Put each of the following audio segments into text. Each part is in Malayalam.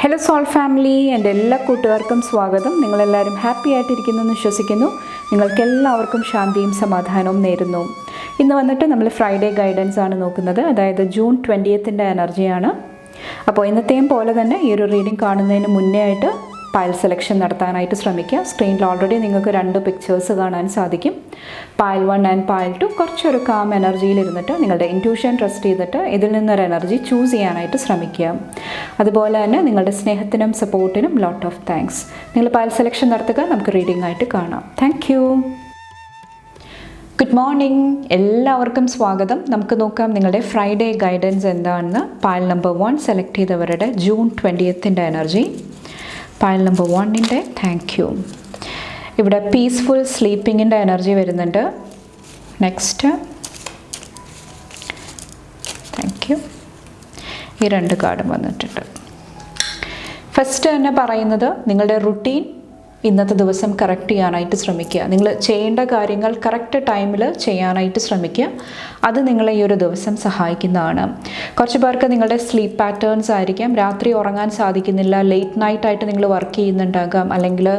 ഹലോ സോൾ ഫാമിലി, എൻ്റെ എല്ലാ കൂട്ടുകാർക്കും സ്വാഗതം. നിങ്ങളെല്ലാവരും ഹാപ്പി ആയിട്ടിരിക്കുന്നു എന്ന് വിശ്വസിക്കുന്നു. നിങ്ങൾക്കെല്ലാവർക്കും ശാന്തിയും സമാധാനവും നേരുന്നു. ഇന്ന് വന്നിട്ട് നമ്മൾ ഫ്രൈഡേ ഗൈഡൻസ് ആണ് നോക്കുന്നത്, അതായത് ജൂൺ 20th എനർജിയാണ്. അപ്പോൾ ഇന്നത്തെയും പോലെ തന്നെ ഈ ഒരു റീഡിംഗ് കാണുന്നതിന് മുന്നേ ആയിട്ട് പൈൽ സെലക്ഷൻ നടത്താനായിട്ട് ശ്രമിക്കുക. സ്ക്രീനിൽ ഓൾറെഡി നിങ്ങൾക്ക് 2 പിക്ചേഴ്സ് കാണാൻ സാധിക്കും. പൈൽ 1 ആൻഡ് പൈൽ 2 കുറച്ചൊരു കാം എനർജിയിലിരുന്നിട്ട് നിങ്ങളുടെ ഇൻറ്റ്യൂഷൻ ട്രസ്റ്റ് ചെയ്തിട്ട് ഇതിൽ നിന്നൊരു എനർജി ചൂസ് ചെയ്യാനായിട്ട് ശ്രമിക്കുക. അതുപോലെ തന്നെ നിങ്ങളുടെ സ്നേഹത്തിനും സപ്പോർട്ടിനും ലോട്ട് ഓഫ് താങ്ക്സ്. നിങ്ങൾ പൈൽ സെലക്ഷൻ നടത്തുക. നമുക്ക് റീഡിംഗ് ആയിട്ട് കാണാം. Thank you. ഗുഡ് മോർണിംഗ്, എല്ലാവർക്കും സ്വാഗതം. നമുക്ക് നോക്കാം നിങ്ങളുടെ ഫ്രൈഡേ ഗൈഡൻസ് എന്താണെന്ന്. പൈൽ നമ്പർ 1 സെലക്ട് ചെയ്തവരുടെ June 20th energy. Pile number 1 thank you. ഇവിടെ പീസ്ഫുൾ സ്ലീപ്പിങ്ങിൻ്റെ എനർജി വരുന്നുണ്ട്. Next thank you. ഈ 2 കാർഡും വന്നിട്ടുണ്ട്. ഫസ്റ്റ് തന്നെ പറയുന്നത് നിങ്ങളുടെ റുട്ടീൻ ഇന്നത്തെ ദിവസം കറക്റ്റ് ചെയ്യാനായിട്ട് ശ്രമിക്കുക. നിങ്ങൾ ചെയ്യേണ്ട കാര്യങ്ങൾ കറക്റ്റ് ടൈമിൽ ചെയ്യാനായിട്ട് ശ്രമിക്കുക. അത് നിങ്ങളെ ഈ ഒരു ദിവസം സഹായിക്കുന്നതാണ്. കുറച്ച് പേർക്ക് നിങ്ങളുടെ സ്ലീപ്പ് പാറ്റേൺസ് ആയിരിക്കാം. രാത്രി ഉറങ്ങാൻ സാധിക്കുന്നില്ല, ലേറ്റ് നൈറ്റായിട്ട് നിങ്ങൾ വർക്ക് ചെയ്യുന്നുണ്ടാകാം, അല്ലെങ്കിൽ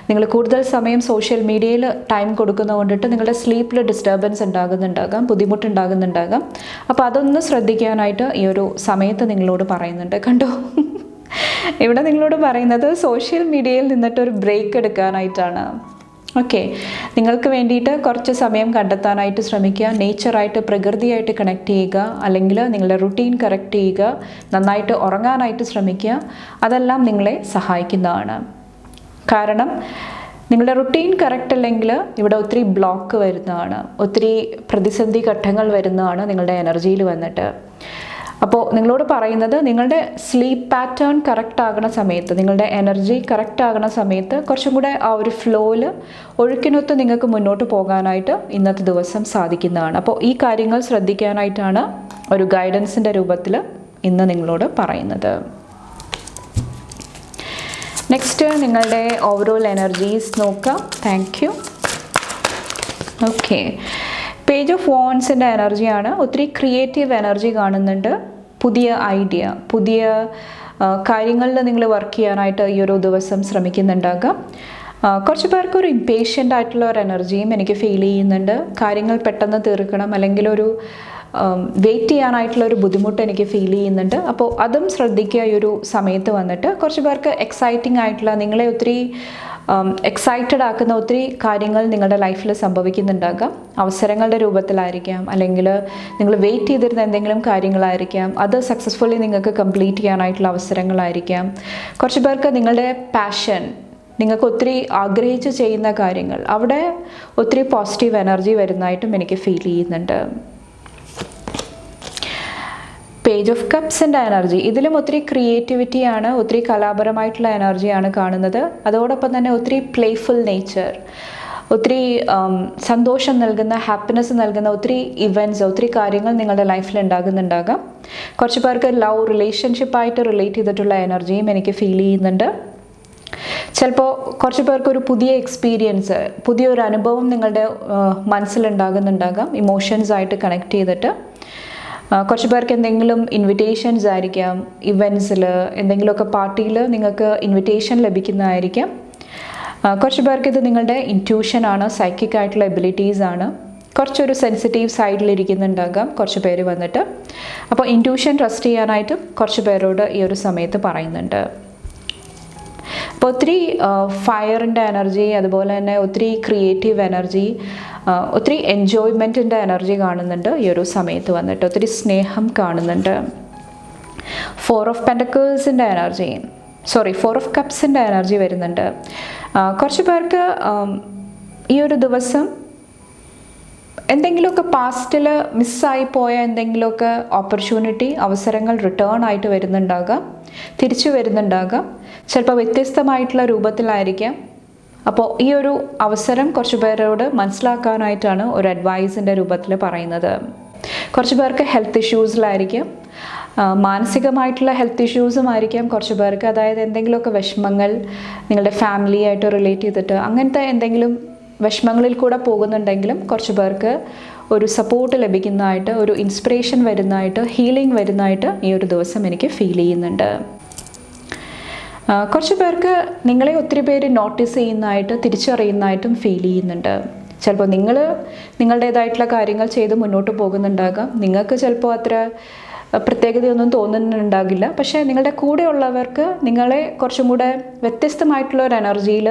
നിങ്ങൾ കൂടുതൽ സമയം സോഷ്യൽ മീഡിയയിൽ ടൈം കൊടുക്കുന്നത് കൊണ്ടിട്ട് നിങ്ങളുടെ സ്ലീപ്പിൽ ഡിസ്റ്റർബൻസ് ഉണ്ടാകുന്നുണ്ടാകാം, ബുദ്ധിമുട്ടുണ്ടാകുന്നുണ്ടാകാം. അപ്പോൾ അതൊന്ന് ശ്രദ്ധിക്കാനായിട്ട് ഈ ഒരു സമയത്ത് നിങ്ങളോട് പറയുന്നുണ്ട്. കണ്ടോ, ഇവിടെ നിങ്ങളോട് പറയുന്നത് സോഷ്യൽ മീഡിയയിൽ നിന്നിട്ടൊരു ബ്രേക്ക് എടുക്കാനായിട്ടാണ്. ഓക്കെ, നിങ്ങൾക്ക് വേണ്ടിയിട്ട് കുറച്ച് സമയം കണ്ടെത്താനായിട്ട് ശ്രമിക്കുക. നേച്ചറായിട്ട്, പ്രകൃതിയായിട്ട് കണക്ട് ചെയ്യുക, അല്ലെങ്കിൽ നിങ്ങളുടെ റുട്ടീൻ കറക്റ്റ് ചെയ്യുക, നന്നായിട്ട് ഉറങ്ങാനായിട്ട് ശ്രമിക്കുക. അതെല്ലാം നിങ്ങളെ സഹായിക്കുന്നതാണ്. കാരണം നിങ്ങളുടെ റുട്ടീൻ കറക്റ്റ് അല്ലെങ്കിൽ ഇവിടെ ഒത്തിരി ബ്ലോക്ക് വരുന്നതാണ്, ഒത്തിരി പ്രതിസന്ധി ഘട്ടങ്ങൾ വരുന്നതാണ് നിങ്ങളുടെ എനർജിയിൽ വന്നിട്ട്. അപ്പോൾ നിങ്ങളോട് പറയുന്നത് നിങ്ങളുടെ സ്ലീപ്പ് പാറ്റേൺ കറക്റ്റ് ആകുന്ന സമയത്ത്, നിങ്ങളുടെ എനർജി കറക്റ്റ് ആകുന്ന സമയത്ത് കുറച്ചും കൂടെ ആ ഒരു ഫ്ലോയിൽ ഒഴുക്കിനൊത്ത് നിങ്ങൾക്ക് മുന്നോട്ട് പോകാനായിട്ട് ഇന്നത്തെ ദിവസം സാധിക്കുന്നതാണ്. അപ്പോൾ ഈ കാര്യങ്ങൾ ശ്രദ്ധിക്കാനായിട്ടാണ് ഒരു ഗൈഡൻസിൻ്റെ രൂപത്തിൽ ഇന്ന് നിങ്ങളോട് പറയുന്നത്. നെക്സ്റ്റ് നിങ്ങളുടെ ഓവറോൾ എനർജീസ് നോക്കാം. Thank you. Okay, page of വാൻഡ്സിൻ്റെ എനർജിയാണ്. ഒത്തിരി ക്രിയേറ്റീവ് എനർജി കാണുന്നുണ്ട്. പുതിയ ഐഡിയ, പുതിയ കാര്യങ്ങളിൽ നിങ്ങൾ വർക്ക് ചെയ്യാനായിട്ട് ഈ ഒരു ദിവസം ശ്രമിക്കുന്നുണ്ടാകാം. കുറച്ച് പേർക്ക് ഒരു ഇംപേഷ്യൻ്റ് ആയിട്ടുള്ള ഒരു എനർജിയും എനിക്ക് ഫീൽ ചെയ്യുന്നുണ്ട്. കാര്യങ്ങൾ പെട്ടെന്ന് തീർക്കണം, അല്ലെങ്കിൽ ഒരു വെയിറ്റ് ചെയ്യാനായിട്ടുള്ള ഒരു ബുദ്ധിമുട്ട് എനിക്ക് ഫീൽ ചെയ്യുന്നുണ്ട്. അപ്പോൾ അതും ശ്രദ്ധിക്കുക ഈ ഒരു സമയത്ത് വന്നിട്ട്. കുറച്ച് പേർക്ക് എക്സൈറ്റിംഗ് ആയിട്ടുള്ള, നിങ്ങളെ ഒത്തിരി എക്സൈറ്റഡ് ആക്കുന്ന ഒത്തിരി കാര്യങ്ങൾ നിങ്ങളുടെ ലൈഫിൽ സംഭവിക്കുന്നുണ്ടാകാം. അവസരങ്ങളുടെ രൂപത്തിലായിരിക്കാം, അല്ലെങ്കിൽ നിങ്ങൾ വെയിറ്റ് ചെയ്തിരുന്ന എന്തെങ്കിലും കാര്യങ്ങളായിരിക്കാം. അത് സക്സസ്ഫുള്ളി നിങ്ങൾക്ക് കംപ്ലീറ്റ് ചെയ്യാനായിട്ടുള്ള അവസരങ്ങളായിരിക്കാം. കുറച്ച് പേർക്ക് നിങ്ങളുടെ പാഷൻ, നിങ്ങൾക്ക് ഒത്തിരി ആഗ്രഹിച്ച് ചെയ്യുന്ന കാര്യങ്ങൾ, അവിടെ ഒത്തിരി പോസിറ്റീവ് എനർജി വരുന്നതായിട്ടും എനിക്ക് ഫീൽ ചെയ്യുന്നുണ്ട്. പേജ് ഓഫ് കപ്സിൻ്റെ എനർജി, ഇതിലും ഒത്തിരി ക്രിയേറ്റിവിറ്റിയാണ്, ഒത്തിരി കലാപരമായിട്ടുള്ള എനർജിയാണ് കാണുന്നത്. അതോടൊപ്പം തന്നെ ഒത്തിരി പ്ലേഫുൾ നേച്ചർ, ഒത്തിരി സന്തോഷം നൽകുന്ന, ഹാപ്പിനെസ് നൽകുന്ന ഒത്തിരി ഇവൻറ്റ്സ്, ഒത്തിരി കാര്യങ്ങൾ നിങ്ങളുടെ ലൈഫിൽ ഉണ്ടാകുന്നുണ്ടാകാം. കുറച്ച് പേർക്ക് ലവ് റിലേഷൻഷിപ്പായിട്ട് റിലേറ്റ് ചെയ്തിട്ടുള്ള എനർജിയും എനിക്ക് ഫീൽ ചെയ്യുന്നുണ്ട്. ചിലപ്പോൾ കുറച്ച് പേർക്ക് ഒരു പുതിയ എക്സ്പീരിയൻസ്, പുതിയൊരു അനുഭവം നിങ്ങളുടെ മനസ്സിലുണ്ടാകുന്നുണ്ടാകാം, ഇമോഷൻസായിട്ട് കണക്ട് ചെയ്തിട്ട്. കുറച്ച് പേർക്ക് എന്തെങ്കിലും ഇൻവിറ്റേഷൻസ് ആയിരിക്കാം, ഇവൻറ്റ്സിൽ എന്തെങ്കിലുമൊക്കെ പാർട്ടിയിൽ നിങ്ങൾക്ക് ഇൻവിറ്റേഷൻ ലഭിക്കുന്നതായിരിക്കാം. കുറച്ച് പേർക്ക് ഇത് നിങ്ങളുടെ ഇൻറ്റ്യൂഷനാണ്, സൈക്കിക് ആയിട്ടുള്ള എബിലിറ്റീസാണ്. കുറച്ചൊരു സെൻസിറ്റീവ് സൈഡിലിരിക്കുന്നുണ്ടാകാം കുറച്ച് പേര് വന്നിട്ട്. അപ്പോൾ ഇൻറ്റ്യൂഷൻ ട്രസ്റ്റ് ചെയ്യാനായിട്ടും കുറച്ച് പേരോട് ഈ ഒരു സമയത്ത് പറയുന്നുണ്ട്. അപ്പോൾ ഒത്തിരി ഫയറിൻ്റെ എനർജി, അതുപോലെ തന്നെ ഒത്തിരി ക്രിയേറ്റീവ് എനർജി, ഒത്തിരി എൻജോയ്മെൻറ്റിൻ്റെ എനർജി കാണുന്നുണ്ട് ഈ ഒരു സമയത്ത് വന്നിട്ട്. ഒത്തിരി സ്നേഹം കാണുന്നുണ്ട്. 4 ഓഫ് പെൻറ്റക്കിൾസിൻ്റെ എനർജി, സോറി 4 ഓഫ് കപ്സിൻ്റെ എനർജി വരുന്നുണ്ട്. കുറച്ച് പേർക്ക് ഈ ഒരു ദിവസം എന്തെങ്കിലുമൊക്കെ പാസ്റ്റിൽ മിസ്സായി പോയ എന്തെങ്കിലുമൊക്കെ ഓപ്പർച്യൂണിറ്റി, അവസരങ്ങൾ റിട്ടേൺ ആയിട്ട് വരുന്നുണ്ടാകാം, തിരിച്ചു വരുന്നുണ്ടാകാം. ചിലപ്പോൾ വ്യത്യസ്തമായിട്ടുള്ള രൂപത്തിലായിരിക്കാം. അപ്പോൾ ഈ ഒരു അവസരം കുറച്ച് പേരോട് മനസ്സിലാക്കാനായിട്ടാണ് ഒരു അഡ്വൈസിൻ്റെ രൂപത്തിൽ പറയുന്നത്. കുറച്ച് പേർക്ക് ഹെൽത്ത് ഇഷ്യൂസിലായിരിക്കും, മാനസികമായിട്ടുള്ള ഹെൽത്ത് ഇഷ്യൂസും ആയിരിക്കാം കുറച്ച് പേർക്ക്. അതായത് എന്തെങ്കിലുമൊക്കെ വിഷമങ്ങൾ നിങ്ങളുടെ ഫാമിലിയായിട്ട് റിലേറ്റ് ചെയ്തിട്ട് അങ്ങനത്തെ എന്തെങ്കിലും വിഷമങ്ങളിൽ കൂടെ പോകുന്നുണ്ടെങ്കിലും കുറച്ച് പേർക്ക് ഒരു സപ്പോർട്ട് ലഭിക്കുന്നതായിട്ട്, ഒരു ഇൻസ്പിറേഷൻ വരുന്നതായിട്ട്, ഹീലിംഗ് വരുന്നതായിട്ട് ഈ ഒരു ദിവസം എനിക്ക് ഫീൽ ചെയ്യുന്നുണ്ട്. കുറച്ച് പേർക്ക് നിങ്ങളെ ഒത്തിരി പേര് നോട്ടീസ് ചെയ്യുന്നതായിട്ട് തിരിച്ചറിയുന്നതായിട്ടും ഫീൽ ചെയ്യുന്നുണ്ട്. ചിലപ്പോൾ നിങ്ങൾ നിങ്ങളുടേതായിട്ടുള്ള കാര്യങ്ങൾ ചെയ്ത് മുന്നോട്ട് പോകുന്നുണ്ടാകാം. നിങ്ങൾക്ക് ചിലപ്പോൾ അത്ര പ്രത്യേകതയൊന്നും തോന്നുന്നുണ്ടാകില്ല. പക്ഷേ നിങ്ങളുടെ കൂടെയുള്ളവർക്ക് നിങ്ങളെ കുറച്ചും കൂടെ വ്യത്യസ്തമായിട്ടുള്ള ഒരു എനർജിയിൽ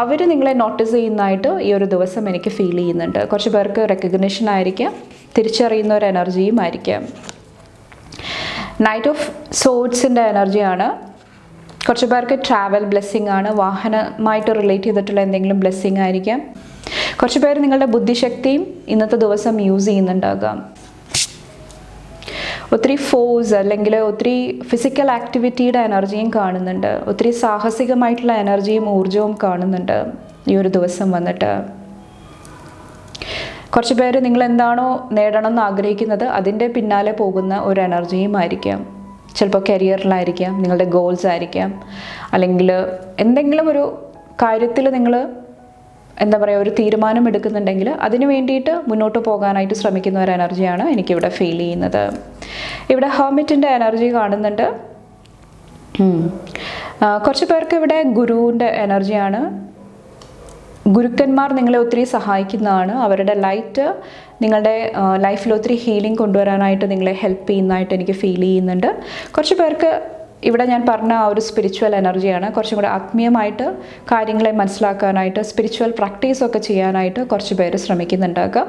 അവർ നിങ്ങളെ നോട്ടീസ് ചെയ്യുന്നതായിട്ട് ഈ ഒരു ദിവസം എനിക്ക് ഫീൽ ചെയ്യുന്നുണ്ട്. കുറച്ച് പേർക്ക് റെക്കഗ്നിഷൻ ആയിരിക്കാം, തിരിച്ചറിയുന്ന ഒരു എനർജിയും ആയിരിക്കാം. നൈറ്റ് ഓഫ് സോഡ്സിൻ്റെ എനർജിയാണ്. കുറച്ച് പേർക്ക് ട്രാവൽ ബ്ലെസ്സിങ് ആണ്, വാഹനമായിട്ട് റിലേറ്റ് ചെയ്തിട്ടുള്ള എന്തെങ്കിലും ബ്ലെസ്സിങ് ആയിരിക്കാം. കുറച്ച് പേര് നിങ്ങളുടെ ബുദ്ധിശക്തിയും ഇന്നത്തെ ദിവസം യൂസ് ചെയ്യുന്നുണ്ടാകാം. ഒത്തിരി ഫോഴ്സ് അല്ലെങ്കിൽ ഒത്തിരി ഫിസിക്കൽ ആക്ടിവിറ്റിയുടെ എനർജിയും കാണുന്നുണ്ട്. ഒത്തിരി സാഹസികമായിട്ടുള്ള എനർജിയും ഊർജവും കാണുന്നുണ്ട് ഈ ഒരു ദിവസം വന്നിട്ട്. കുറച്ച് പേര് നിങ്ങൾ എന്താണോ നേടണം എന്ന് ആഗ്രഹിക്കുന്നത് അതിൻ്റെ പിന്നാലെ പോകുന്ന ഒരു എനർജിയും ആയിരിക്കാം. ചിലപ്പോൾ കരിയറിലായിരിക്കാം, നിങ്ങളുടെ ഗോൾസ് ആയിരിക്കാം, അല്ലെങ്കിൽ എന്തെങ്കിലും ഒരു കാര്യത്തിൽ നിങ്ങൾ എന്താ പറയുക ഒരു തീരുമാനം എടുക്കുന്നുണ്ടെങ്കിൽ അതിന് വേണ്ടിയിട്ട് മുന്നോട്ട് പോകാനായിട്ട് ശ്രമിക്കുന്ന ഒരു എനർജിയാണ് എനിക്കിവിടെ ഫീൽ ചെയ്യുന്നത്. ഇവിടെ ഹെർമിറ്റിൻ്റെ എനർജി കാണുന്നുണ്ട്. കുറച്ച് പേർക്ക് ഇവിടെ ഗുരുവിൻ്റെ എനർജിയാണ്. ഗുരുക്കന്മാർ നിങ്ങളെ ഒത്തിരി സഹായിക്കുന്നതാണ്. അവരുടെ ലൈറ്റ് നിങ്ങളുടെ ലൈഫിൽ ഒത്തിരി ഹീലിംഗ് കൊണ്ടുവരാനായിട്ട് നിങ്ങളെ ഹെൽപ്പ് ചെയ്യുന്നതായിട്ട് എനിക്ക് ഫീൽ ചെയ്യുന്നുണ്ട്. കുറച്ച് പേർക്ക് ഇവിടെ ഞാൻ പറഞ്ഞ ആ ഒരു സ്പിരിച്വൽ എനർജിയാണ്. കുറച്ചും കൂടെ ആത്മീയമായിട്ട് കാര്യങ്ങളെ മനസ്സിലാക്കാനായിട്ട് സ്പിരിച്വൽ പ്രാക്ടീസൊക്കെ ചെയ്യാനായിട്ട് കുറച്ച് പേര് ശ്രമിക്കുന്നുണ്ടാകാം.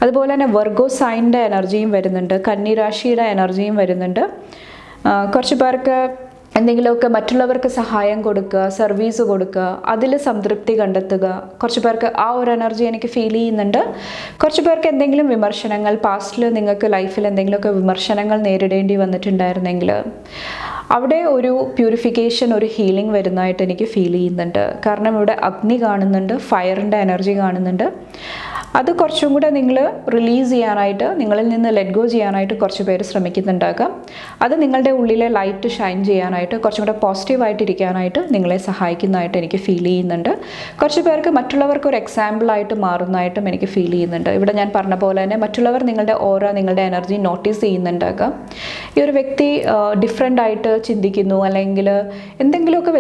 അതുപോലെ തന്നെ വെർഗോ സൈനിൻ്റെ എനർജിയും വരുന്നുണ്ട്, കന്നി രാശിയുടെ എനർജിയും വരുന്നുണ്ട്. കുറച്ച് പേർക്ക് എന്തെങ്കിലുമൊക്കെ മറ്റുള്ളവർക്ക് സഹായം കൊടുക്കുക, സർവീസ് കൊടുക്കുക, അതിൽ സംതൃപ്തി കണ്ടെത്തുക. കുറച്ച് പേർക്ക് ആ ഒരു എനർജി എനിക്ക് ഫീൽ ചെയ്യുന്നുണ്ട്. കുറച്ച് പേർക്ക് എന്തെങ്കിലും വിമർശനങ്ങൾ, പാസ്റ്റിൽ നിങ്ങൾക്ക് ലൈഫിൽ എന്തെങ്കിലുമൊക്കെ വിമർശനങ്ങൾ നേരിടേണ്ടി വന്നിട്ടുണ്ടായിരുന്നെങ്കിൽ അവിടെ ഒരു പ്യൂരിഫിക്കേഷൻ, ഒരു ഹീലിംഗ് വരുന്നതായിട്ട് എനിക്ക് ഫീൽ ചെയ്യുന്നുണ്ട്. കാരണം ഇവിടെ അഗ്നി കാണുന്നുണ്ട്, ഫയറിൻ്റെ എനർജി കാണുന്നുണ്ട്. അത് കുറച്ചും കൂടെ നിങ്ങൾ റിലീസ് ചെയ്യാനായിട്ട്, നിങ്ങളിൽ നിന്ന് ലെറ്റ് ഗോ ചെയ്യാനായിട്ട് കുറച്ച് പേര് ശ്രമിക്കുന്നുണ്ടാകാം. അത് നിങ്ങളുടെ ഉള്ളിലെ ലൈറ്റ് ഷൈൻ ചെയ്യാനായിട്ട്, കുറച്ചും കൂടെ പോസിറ്റീവായിട്ടിരിക്കാനായിട്ട് നിങ്ങളെ സഹായിക്കുന്നതായിട്ട് എനിക്ക് ഫീൽ ചെയ്യുന്നുണ്ട്. കുറച്ച് പേർക്ക് മറ്റുള്ളവർക്ക് ഒരു എക്സാമ്പിളായിട്ട് മാറുന്നതായിട്ടും എനിക്ക് ഫീൽ ചെയ്യുന്നുണ്ട്. ഇവിടെ ഞാൻ പറഞ്ഞ പോലെ തന്നെ മറ്റുള്ളവർ നിങ്ങളുടെ ഓറ, നിങ്ങളുടെ എനർജി നോട്ടീസ് ചെയ്യുന്നുണ്ടാകാം. ഈ ഒരു വ്യക്തി ഡിഫറെൻ്റ് ആയിട്ട് ചിന്തിക്കുന്നു, അല്ലെങ്കിൽ എന്തെങ്കിലുമൊക്കെ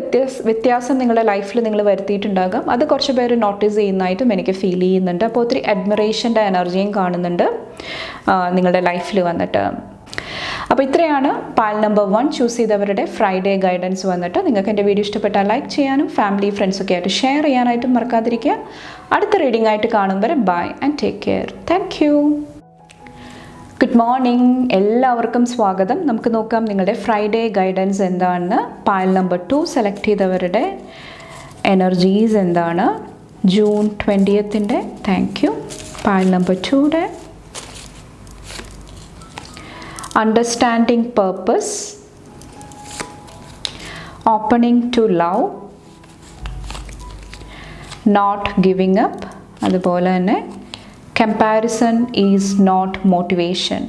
വ്യത്യാസം നിങ്ങളുടെ ലൈഫിൽ നിങ്ങൾ വരുത്തിയിട്ടുണ്ടാകാം. അത് കുറച്ച് പേര് നോട്ടീസ് ചെയ്യുന്നതായിട്ടും എനിക്ക് ഫീൽ ചെയ്യുന്നുണ്ട്. അപ്പോൾ ഒത്തിരി അഡ്മിറേഷൻ്റെ എനർജിയും കാണുന്നുണ്ട് നിങ്ങളുടെ ലൈഫിൽ വന്നിട്ട്. അപ്പോൾ ഇത്രയാണ് പാൽ നമ്പർ 1 ചൂസ് ചെയ്തവരുടെ ഫ്രൈഡേ ഗൈഡൻസ് വന്നിട്ട്. നിങ്ങൾക്ക് എൻ്റെ വീഡിയോ ഇഷ്ടപ്പെട്ടാൽ ലൈക്ക് ചെയ്യാനും ഫാമിലി ഫ്രണ്ട്സൊക്കെ ആയിട്ട് ഷെയർ ചെയ്യാനായിട്ടും മറക്കാതിരിക്കുക. അടുത്ത റീഡിംഗ് ആയിട്ട് കാണും വരെ bye and take care. Thank you. Good morning, എല്ലാവർക്കും സ്വാഗതം. നമുക്ക് നോക്കാം നിങ്ങളുടെ ഫ്രൈഡേ ഗൈഡൻസ് എന്താണെന്ന്. പാൽ നമ്പർ 2 സെലക്ട് ചെയ്തവരുടെ എനർജീസ് എന്താണ് June 20th. Thank you. Pile number 2 understanding purpose, opening to love, not giving up, അതുപോലെ തന്നെ കമ്പാരിസൺ ഈസ് നോട്ട് മോട്ടിവേഷൻ.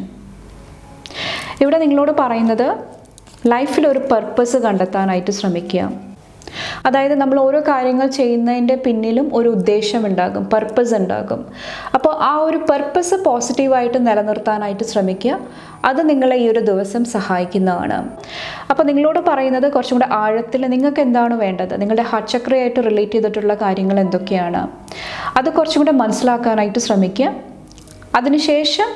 ഇവിടെ നിങ്ങളോട് പറയുന്നത് ലൈഫിൽ ഒരു പർപ്പസ് കണ്ടെത്താനായിട്ട് ശ്രമിക്കുക. അതായത് നമ്മൾ ഓരോ കാര്യങ്ങൾ ചെയ്യുന്നതിൻ്റെ പിന്നിലും ഒരു ഉദ്ദേശമുണ്ടാകും, പർപ്പസ് ഉണ്ടാകും. അപ്പോൾ ആ ഒരു പർപ്പസ് പോസിറ്റീവായിട്ട് നിലനിർത്താനായിട്ട് ശ്രമിക്കുക. അത് നിങ്ങളെ ഈ ഒരു ദിവസം സഹായിക്കുന്നതാണ്. അപ്പോൾ നിങ്ങളോട് പറയുന്നത് കുറച്ചും കൂടെ ആഴത്തിൽ നിങ്ങൾക്ക് എന്താണ് വേണ്ടത്, നിങ്ങളുടെ ഹാർട്ട് ചക്രയായിട്ട് റിലേറ്റ് ചെയ്തിട്ടുള്ള കാര്യങ്ങൾ എന്തൊക്കെയാണ്, അത് കുറച്ചും കൂടെ മനസ്സിലാക്കാനായിട്ട് ശ്രമിക്കുക. അതിനുശേഷം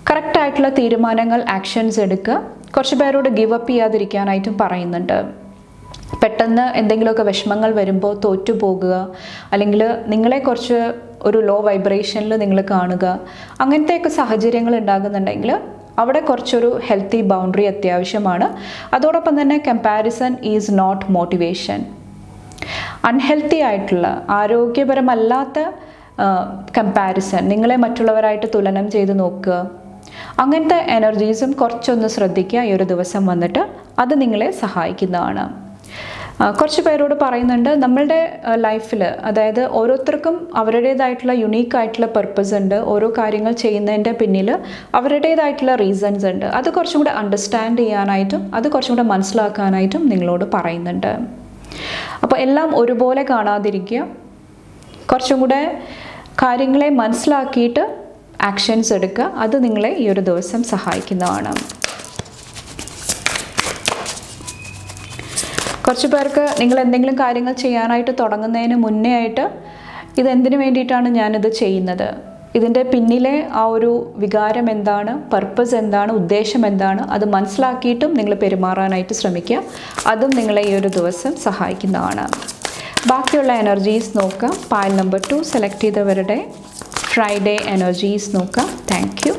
കറക്റ്റായിട്ടുള്ള തീരുമാനങ്ങൾ, ആക്ഷൻസ് എടുക്കുക. കുറച്ച് പേരോട് ഗിവ് അപ്പ് ചെയ്യാതിരിക്കാനായിട്ടും പറയുന്നുണ്ട്. പെട്ടെന്ന് എന്തെങ്കിലുമൊക്കെ വിഷമങ്ങൾ വരുമ്പോൾ തോറ്റു പോകുക, അല്ലെങ്കിൽ നിങ്ങളെ കുറച്ച് ഒരു ലോ വൈബ്രേഷനിൽ നിങ്ങൾ കാണുക, അങ്ങനത്തെയൊക്കെ സാഹചര്യങ്ങൾ ഉണ്ടാകുന്നുണ്ടെങ്കിൽ അവിടെ കുറച്ചൊരു ഹെൽത്തി ബൗണ്ടറി അത്യാവശ്യമാണ്. അതോടൊപ്പം തന്നെ comparison is not motivation. Unhealthy ആയിട്ടുള്ള, ആരോഗ്യപരമല്ലാത്ത കമ്പാരിസൺ, നിങ്ങളെ മറ്റുള്ളവരായിട്ട് തുലനം ചെയ്ത് നോക്കുക, അങ്ങനത്തെ എനർജീസും കുറച്ചൊന്ന് ശ്രദ്ധിക്കുക ഈ ഒരു ദിവസം വന്നിട്ട്. അത് നിങ്ങളെ സഹായിക്കുന്നതാണ്. കുറച്ച് പേരോട് പറയുന്നുണ്ട് നമ്മളുടെ ലൈഫിൽ, അതായത് ഓരോരുത്തർക്കും അവരുടേതായിട്ടുള്ള യുണീക്കായിട്ടുള്ള പർപ്പസ് ഉണ്ട്. ഓരോ കാര്യങ്ങൾ ചെയ്യുന്നതിൻ്റെ പിന്നിൽ അവരുടേതായിട്ടുള്ള റീസൺസ് ഉണ്ട്. അത് കുറച്ചും കൂടെ അണ്ടർസ്റ്റാൻഡ് ചെയ്യാനായിട്ടും അത് കുറച്ചും കൂടെ മനസ്സിലാക്കാനായിട്ടും നിങ്ങളോട് പറയുന്നുണ്ട്. അപ്പോൾ എല്ലാം ഒരുപോലെ കാണാതിരിക്കുക. കുറച്ചും കൂടെ കാര്യങ്ങളെ മനസ്സിലാക്കിയിട്ട് ആക്ഷൻസ് എടുക്കുക. അത് നിങ്ങളെ ഈ ഒരു ദിവസം സഹായിക്കുന്നതാണ്. കുറച്ച് പേർക്ക് നിങ്ങൾ എന്തെങ്കിലും കാര്യങ്ങൾ ചെയ്യാനായിട്ട് തുടങ്ങുന്നതിന് മുന്നേ ആയിട്ട് ഇതെന്തിനു വേണ്ടിയിട്ടാണ് ഞാനിത് ചെയ്യുന്നത്, ഇതിൻ്റെ പിന്നിലെ ആ ഒരു വികാരം എന്താണ്, പർപ്പസ് എന്താണ്, ഉദ്ദേശം എന്താണ്, അത് മനസ്സിലാക്കിയിട്ടും നിങ്ങൾ പെരുമാറാനായിട്ട് ശ്രമിക്കുക. അതും നിങ്ങളെ ഈ ഒരു ദിവസം സഹായിക്കുന്നതാണ്. ബാക്കിയുള്ള എനർജീസ് നോക്കാം. പൈൽ നമ്പർ 2 സെലക്ട് ചെയ്തവരുടെ ഫ്രൈഡേ എനർജീസ് നോക്കാം. Thank you.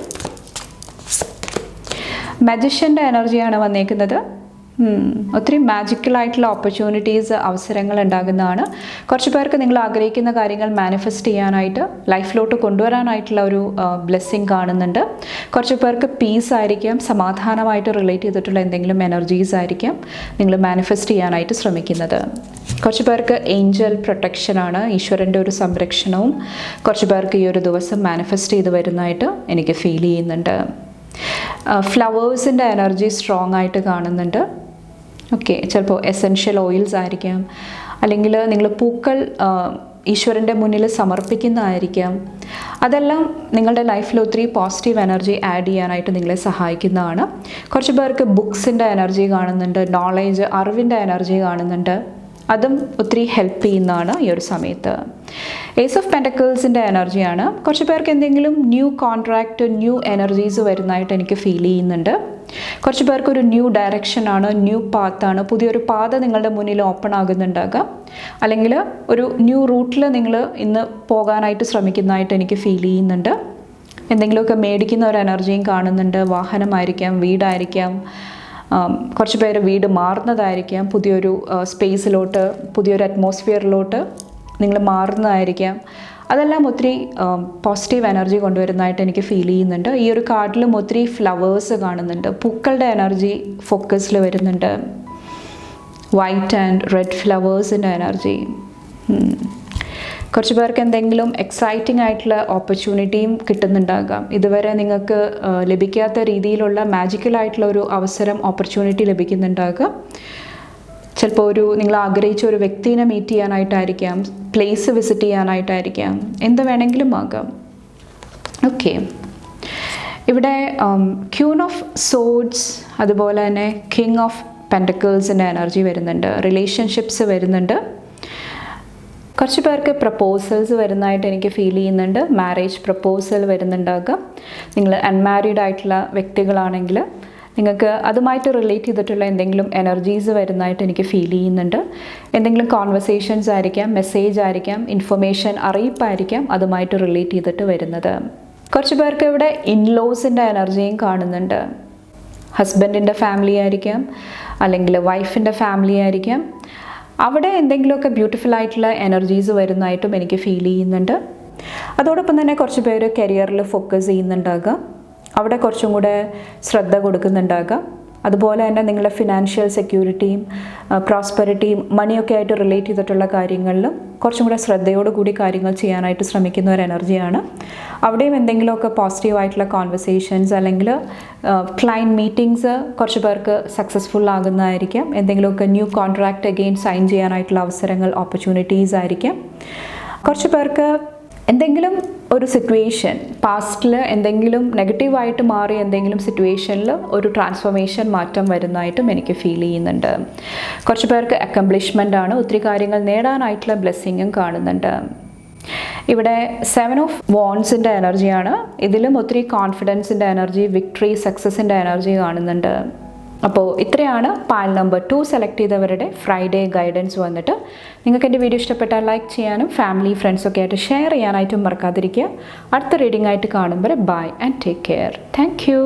മജിഷ്യൻ്റെ എനർജിയാണ് വന്നേക്കുന്നത്. ഒത്തിരി മാജിക്കലായിട്ടുള്ള ഓപ്പർച്യൂണിറ്റീസ്, അവസരങ്ങൾ ഉണ്ടാകുന്നതാണ്. കുറച്ച് പേർക്ക് നിങ്ങൾ ആഗ്രഹിക്കുന്ന കാര്യങ്ങൾ മാനിഫെസ്റ്റ് ചെയ്യാനായിട്ട്, ലൈഫിലോട്ട് കൊണ്ടുവരാനായിട്ടുള്ള ഒരു ബ്ലെസ്സിങ് കാണുന്നുണ്ട്. കുറച്ച് പേർക്ക് പീസ് ആയിരിക്കാം, സമാധാനമായിട്ട് റിലേറ്റ് ചെയ്തിട്ടുള്ള എന്തെങ്കിലും എനർജീസ് ആയിരിക്കാം നിങ്ങൾ മാനിഫെസ്റ്റ് ചെയ്യാനായിട്ട് ശ്രമിക്കുന്നത്. കുറച്ച് പേർക്ക് ഏഞ്ചൽ പ്രൊട്ടക്ഷനാണ്, ഈശ്വരൻ്റെ ഒരു സംരക്ഷണവും കുറച്ച് പേർക്ക് ഈ ഒരു ദിവസം മാനിഫെസ്റ്റ് ചെയ്ത് വരുന്നതായിട്ട് എനിക്ക് ഫീൽ ചെയ്യുന്നുണ്ട്. ഫ്ലവേഴ്സിൻ്റെ എനർജി സ്ട്രോങ് ആയിട്ട് കാണുന്നുണ്ട്. ഓക്കെ, ചിലപ്പോൾ എസെൻഷ്യൽ ഓയിൽസ് ആയിരിക്കാം, അല്ലെങ്കിൽ നിങ്ങൾ പൂക്കൾ ഈശ്വരൻ്റെ മുന്നിൽ സമർപ്പിക്കുന്നതായിരിക്കാം. അതെല്ലാം നിങ്ങളുടെ ലൈഫിൽ ഒത്തിരി പോസിറ്റീവ് എനർജി ആഡ് ചെയ്യാനായിട്ട് നിങ്ങളെ സഹായിക്കുന്നതാണ്. കുറച്ച് പേർക്ക് ബുക്സിൻ്റെ എനർജി കാണുന്നുണ്ട്, നോളേജ്, അറിവിൻ്റെ എനർജി കാണുന്നുണ്ട്. അതും ഒത്തിരി ഹെൽപ്പ് ചെയ്യുന്നതാണ് ഈ ഒരു സമയത്ത്. ഏസ് ഓഫ് പെൻറ്റക്കിൾസിൻ്റെ എനർജിയാണ്. കുറച്ച് പേർക്ക് എന്തെങ്കിലും ന്യൂ കോൺട്രാക്റ്റ്, ന്യൂ എനർജീസ് വരുന്നതായിട്ട് എനിക്ക് ഫീൽ ചെയ്യുന്നുണ്ട്. കുറച്ച് പേർക്ക് ഒരു ന്യൂ ഡയറക്ഷനാണ്, ന്യൂ പാത്താണ്, പുതിയൊരു പാത നിങ്ങളുടെ മുന്നിൽ ഓപ്പൺ ആകുന്നുണ്ടാകാം. അല്ലെങ്കിൽ ഒരു ന്യൂ റൂട്ടിൽ നിങ്ങൾ ഇന്ന് പോകാനായിട്ട് ശ്രമിക്കുന്നതായിട്ട് എനിക്ക് ഫീൽ ചെയ്യുന്നുണ്ട്. എന്തെങ്കിലുമൊക്കെ മേടിക്കുന്ന ഒരു എനർജിയും കാണുന്നുണ്ട്. വാഹനമായിരിക്കാം, വീടായിരിക്കാം, കുറച്ച് പേര് വീട് മാറുന്നതായിരിക്കാം, പുതിയൊരു സ്പേസിലോട്ട്, പുതിയൊരു അറ്റ്മോസ്ഫിയറിലോട്ട് നിങ്ങൾ മാറുന്നതായിരിക്കാം. അതെല്ലാം ഒത്തിരി പോസിറ്റീവ് എനർജി കൊണ്ടുവരുന്നതായിട്ട് എനിക്ക് ഫീൽ ചെയ്യുന്നുണ്ട്. ഈ ഒരു കാർഡിലും ഒത്തിരി ഫ്ലവേഴ്സ് കാണുന്നുണ്ട്, പൂക്കളുടെ എനർജി ഫോക്കസിൽ വരുന്നുണ്ട്. വൈറ്റ് ആൻഡ് റെഡ് ഫ്ലവേഴ്സിൻ്റെ എനർജി. കുറച്ച് പേർക്ക് എന്തെങ്കിലും എക്സൈറ്റിംഗ് ആയിട്ടുള്ള ഓപ്പർച്യൂണിറ്റിയും കിട്ടുന്നുണ്ടാകാം. ഇതുവരെ നിങ്ങൾക്ക് ലഭിക്കാത്ത രീതിയിലുള്ള മാജിക്കലായിട്ടുള്ള ഒരു അവസരം, ഓപ്പർച്യൂണിറ്റി ലഭിക്കുന്നുണ്ടാകാം. ചിലപ്പോൾ നിങ്ങൾ ആഗ്രഹിച്ച ഒരു വ്യക്തിനെ മീറ്റ് ചെയ്യാനായിട്ടായിരിക്കാം, പ്ലേസ് വിസിറ്റ് ചെയ്യാനായിട്ടായിരിക്കാം, എന്ത് വേണമെങ്കിലും ആകാം. ഓക്കെ, ഇവിടെ ക്യൂൻ ഓഫ് സോഡ്സ്, അതുപോലെ തന്നെ കിങ് ഓഫ് പെൻറ്റക്കിൾസിൻ്റെ എനർജി വരുന്നുണ്ട്. റിലേഷൻഷിപ്സ് വരുന്നുണ്ട്. കുറച്ച് പേർക്ക് പ്രപ്പോസൽസ് വരുന്നതായിട്ട് എനിക്ക് ഫീൽ ചെയ്യുന്നുണ്ട്. മാരേജ് പ്രപ്പോസൽ വരുന്നുണ്ടാകാം. നിങ്ങൾ അൺമാരീഡ് ആയിട്ടുള്ള വ്യക്തികളാണെങ്കിൽ നിങ്ങൾക്ക് അതുമായിട്ട് റിലേറ്റ് ചെയ്തിട്ടുള്ള എന്തെങ്കിലും എനർജീസ് വരുന്നതായിട്ട് എനിക്ക് ഫീൽ ചെയ്യുന്നുണ്ട്. എന്തെങ്കിലും കോൺവെർസേഷൻസ് ആയിരിക്കാം, മെസ്സേജ് ആയിരിക്കാം, ഇൻഫർമേഷൻ, അറിയിപ്പായിരിക്കാം അതുമായിട്ട് റിലേറ്റ് ചെയ്തിട്ട് വരുന്നത്. കുറച്ച് പേർക്ക് ഇവിടെ ഇൻലോസിൻ്റെ എനർജിയും കാണുന്നുണ്ട്. ഹസ്ബൻഡിൻ്റെ ഫാമിലി ആയിരിക്കാം, അല്ലെങ്കിൽ വൈഫിൻ്റെ ഫാമിലി ആയിരിക്കാം. അവിടെ എന്തെങ്കിലുമൊക്കെ ബ്യൂട്ടിഫുൾ ആയിട്ടുള്ള എനർജീസ് വരുന്നതായിട്ടും എനിക്ക് ഫീൽ ചെയ്യുന്നുണ്ട്. അതോടൊപ്പം തന്നെ കുറച്ച് പേര് കരിയറിൽ ഫോക്കസ് ചെയ്യുന്നുണ്ടാകാം, അവിടെ കുറച്ചും കൂടെ ശ്രദ്ധ കൊടുക്കുന്നുണ്ടാകാം. അതുപോലെ തന്നെ നിങ്ങളുടെ ഫിനാൻഷ്യൽ സെക്യൂരിറ്റിയും പ്രോസ്പെറിറ്റിയും മണിയൊക്കെ ആയിട്ട് റിലേറ്റ് ചെയ്തിട്ടുള്ള കാര്യങ്ങളിലും കുറച്ചും കൂടെ ശ്രദ്ധയോടുകൂടി കാര്യങ്ങൾ ചെയ്യാനായിട്ട് ശ്രമിക്കുന്ന ഒരു എനർജിയാണ്. അവിടെയും എന്തെങ്കിലുമൊക്കെ പോസിറ്റീവായിട്ടുള്ള കോൺവെർസേഷൻസ് അല്ലെങ്കിൽ ക്ലയൻറ്റ് മീറ്റിങ്സ് കുറച്ച് പേർക്ക് സക്സസ്ഫുൾ ആകുന്നതായിരിക്കാം. എന്തെങ്കിലുമൊക്കെ ന്യൂ കോൺട്രാക്റ്റ് അഗെയിൻ സൈൻ ചെയ്യാനായിട്ടുള്ള അവസരങ്ങൾ, ഓപ്പർച്യൂണിറ്റീസ് ആയിരിക്കാം. കുറച്ച് പേർക്ക് എന്തെങ്കിലും ഒരു സിറ്റുവേഷൻ, പാസ്റ്റിൽ എന്തെങ്കിലും നെഗറ്റീവായിട്ട് മാറിയ എന്തെങ്കിലും സിറ്റുവേഷനിൽ ഒരു ട്രാൻസ്ഫോർമേഷൻ, മാറ്റം വരുന്നതായിട്ടും എനിക്ക് ഫീൽ ചെയ്യുന്നുണ്ട്. കുറച്ച് പേർക്ക് അക്കംപ്ലിഷ്മെൻ്റ് ആണ്, ഒത്തിരി കാര്യങ്ങൾ നേടാനായിട്ടുള്ള ബ്ലെസ്സിങ്ങും കാണുന്നുണ്ട്. ഇവിടെ 7 ഓഫ് വാൻഡ്സിൻ്റെ എനർജിയാണ്. ഇതിലും ഒത്തിരി കോൺഫിഡൻസിൻ്റെ എനർജി, വിക്ടറി, സക്സസിൻ്റെ എനർജി കാണുന്നുണ്ട്. അപ്പോൾ ഇത്രയാണ് പൈൽ നമ്പർ 2 സെലക്ട് ചെയ്തവരുടെ ഫ്രൈഡേ ഗൈഡൻസ് വന്നിട്ട്. നിങ്ങൾക്ക് എൻ്റെ വീഡിയോ ഇഷ്ടപ്പെട്ടാൽ ലൈക്ക് ചെയ്യാനും ഫാമിലി ഫ്രണ്ട്സൊക്കെ ആയിട്ട് ഷെയർ ചെയ്യാനായിട്ടും മറക്കാതിരിക്കുക. അടുത്ത റീഡിംഗ് ആയിട്ട് കാണുമ്പോൾ bye and take care. Thank U.